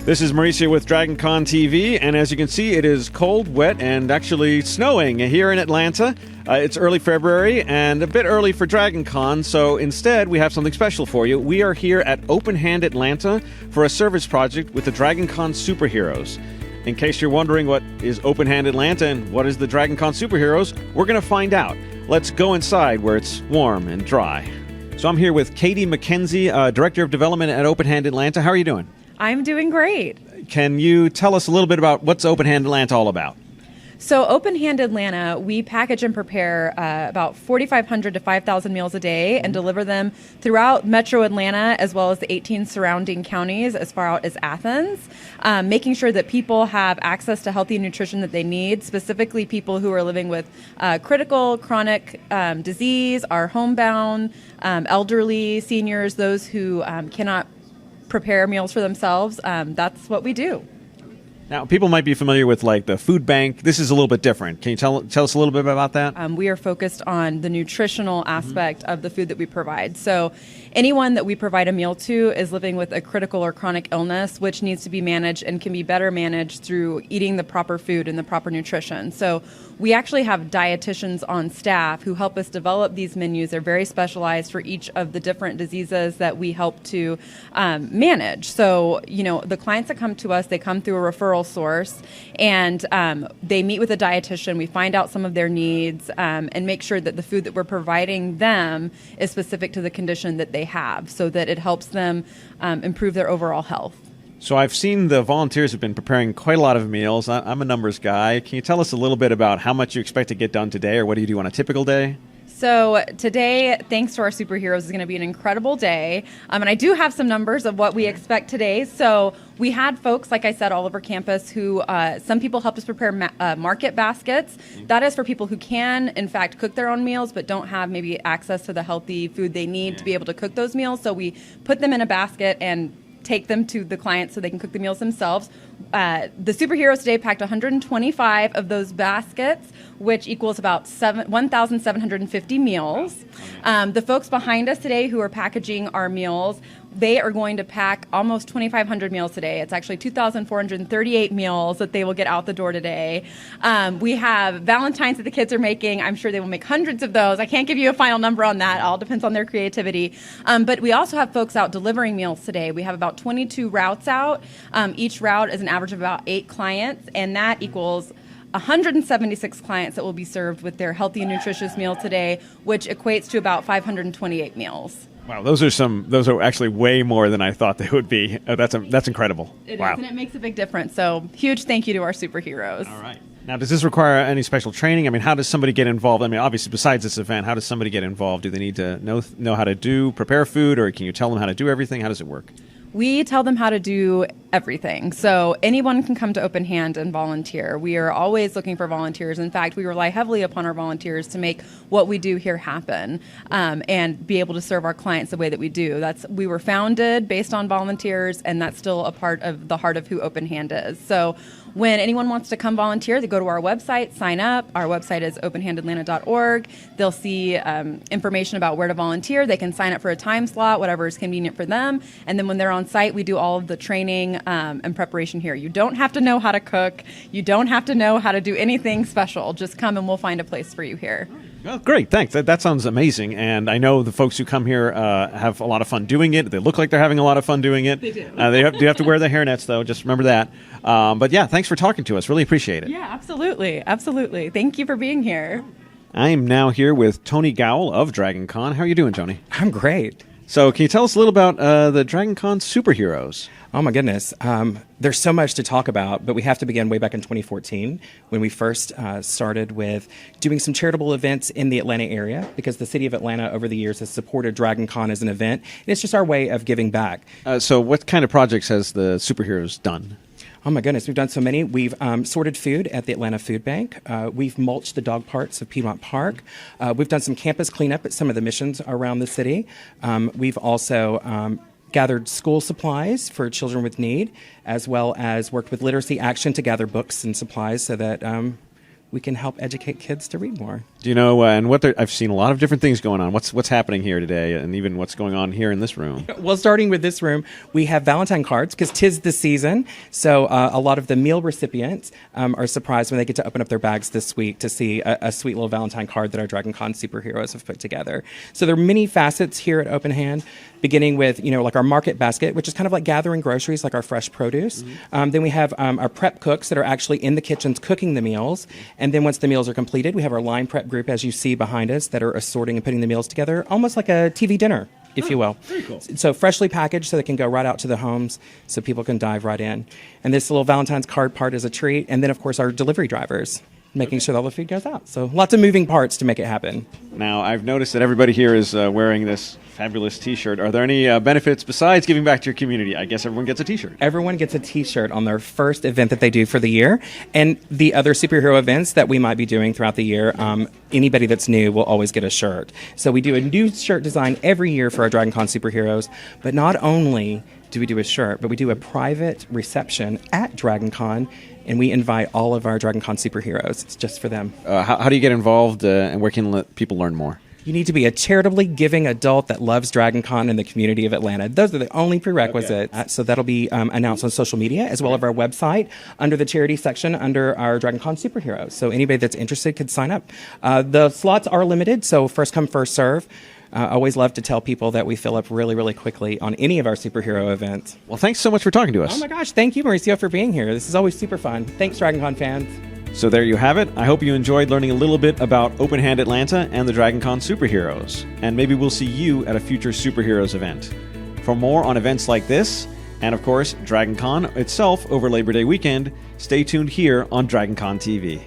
This is Mauricio with DragonConTV, and as you can see, it is cold, wet, and actually snowing here in Atlanta. It's early February and a bit early for DragonCon, so instead we have something special for you. We are here at Open Hand Atlanta for a service project with the DragonCon Superheroes. In case you're wondering what is Open Hand Atlanta and what is the DragonCon Superheroes, we're going to find out. Let's go inside where it's warm and dry. So I'm here with Katie McKenzie, Director of Development at Open Hand Atlanta. How are you doing? I'm doing great. Can you tell us a little bit about what's Open Hand Atlanta all about? So Open Hand Atlanta, we package and prepare about 4,500 to 5,000 meals a day and deliver them throughout Metro Atlanta as well as the 18 surrounding counties as far out as Athens, making sure that people have access to healthy nutrition that they need, specifically people who are living with critical chronic disease, are homebound, elderly, seniors, those who cannot prepare meals for themselves. That's what we do. Now, people might be familiar with like the food bank. This is a little bit different. Can you tell us a little bit about that? We are focused on the nutritional aspect of the food that we provide. So anyone that we provide a meal to is living with a critical or chronic illness, which needs to be managed and can be better managed through eating the proper food and the proper nutrition. So we actually have dietitians on staff who help us develop these menus. They're very specialized for each of the different diseases that we help to manage. So, you know, the clients that come to us, they come through a referral source, and they meet with a dietitian. We find out some of their needs and make sure that the food that we're providing them is specific to the condition that they have, so that it helps them improve their overall health. So I've seen the volunteers have been preparing quite a lot of meals. I'm a numbers guy. Can you tell us a little bit about how much you expect to get done today, or what do you do on a typical day? So today, thanks to our superheroes, is going to be an incredible day. And I do have some numbers of what we expect today. So we had folks, like I said, all over campus who, some people helped us prepare market baskets. That is for people who can, in fact, cook their own meals, but don't have maybe access to the healthy food they need to be able to cook those meals. So we put them in a basket and take them to the clients so they can cook the meals themselves. The superheroes today packed 125 of those baskets, which equals about 1,750 meals. The folks behind us today who are packaging our meals, they are going to pack almost 2,500 meals today. It's actually 2,438 meals that they will get out the door today. We have Valentine's that the kids are making. I'm sure they will make hundreds of those. I can't give you a final number on that. It all depends on their creativity. But we also have folks out delivering meals today. We have about 22 routes out. Each route is an average of about 8 clients, and that equals 176 clients that will be served with their healthy and nutritious meal today, which equates to about 528 meals. Wow, those are actually way more than I thought they would be. That's incredible. It wow. is, and it makes a big difference. So huge thank you to our superheroes. All right. Now, does this require any special training? I mean, how does somebody get involved? I mean, obviously, besides this event, how does somebody get involved? Do they need to know how to prepare food, or can you tell them how to do everything? How does it work? We tell them how to do everything. So anyone can come to Open Hand and volunteer. We are always looking for volunteers. In fact, we rely heavily upon our volunteers to make what we do here happen and be able to serve our clients the way that we do. We were founded based on volunteers, and that's still a part of the heart of who Open Hand is. So when anyone wants to come volunteer, they go to our website, sign up. Our website is openhandatlanta.org. They'll see information about where to volunteer. They can sign up for a time slot, whatever is convenient for them. And then when they're on site, we do all of the training and preparation here. You don't have to know how to cook. You don't have to know how to do anything special. Just come and we'll find a place for you here. Well, great, thanks. That sounds amazing. And I know the folks who come here have a lot of fun doing it. They look like they're having a lot of fun doing it. They do. They do have to wear the hairnets, though. Just remember that. But yeah, thanks for talking to us. Really appreciate it. Yeah, absolutely. Absolutely. Thank you for being here. I am now here with Tony Gowell of DragonCon. How are you doing, Tony? I'm great. So can you tell us a little about the DragonCon Superheroes? Oh, my goodness. There's so much to talk about, but we have to begin way back in 2014 when we first started with doing some charitable events in the Atlanta area, because the city of Atlanta over the years has supported DragonCon as an event. And it's just our way of giving back. So what kind of projects has the Superheroes done? Oh, my goodness. We've done so many. We've sorted food at the Atlanta Food Bank. We've mulched the dog parks of Piedmont Park. We've done some campus cleanup at some of the missions around the city. We've also gathered school supplies for children with need, as well as worked with Literacy Action to gather books and supplies so that we can help educate kids to read more. Do you know, and I've seen a lot of different things going on. What's happening here today, and even what's going on here in this room? Well, starting with this room, we have Valentine cards because 'tis the season. So a lot of the meal recipients are surprised when they get to open up their bags this week to see a sweet little Valentine card that our DragonCon superheroes have put together. So there are many facets here at Open Hand, beginning with, like our market basket, which is kind of like gathering groceries, like our fresh produce. Then we have our prep cooks that are actually in the kitchens cooking the meals. And then once the meals are completed, we have our line prep group, as you see behind us, that are assorting and putting the meals together, almost like a TV dinner, if you will. Very cool. So freshly packaged so they can go right out to the homes so people can dive right in. And this little Valentine's card part is a treat. And then, of course, our delivery drivers, making sure that all the food goes out. So lots of moving parts to make it happen. Now, I've noticed that everybody here is wearing this fabulous T-shirt. Are there any benefits besides giving back to your community? I guess everyone gets a T-shirt. Everyone gets a T-shirt on their first event that they do for the year. And the other superhero events that we might be doing throughout the year, anybody that's new will always get a shirt. So we do a new shirt design every year for our DragonCon superheroes. But not only do we do a shirt, but we do a private reception at DragonCon, and we invite all of our DragonCon superheroes. It's just for them. How do you get involved, and where can people learn more? You need to be a charitably giving adult that loves DragonCon and the community of Atlanta. Those are the only prerequisites. Okay. So that'll be announced on social media as well as our website under the charity section under our DragonCon superheroes. So anybody that's interested could sign up. The slots are limited, so first come, first serve. I always love to tell people that we fill up really, really quickly on any of our superhero events. Well, thanks so much for talking to us. Oh my gosh, thank you, Mauricio, for being here. This is always super fun. Thanks, DragonCon fans. So there you have it. I hope you enjoyed learning a little bit about Open Hand Atlanta and the DragonCon superheroes. And maybe we'll see you at a future superheroes event. For more on events like this, and of course, DragonCon itself over Labor Day weekend, stay tuned here on DragonCon TV.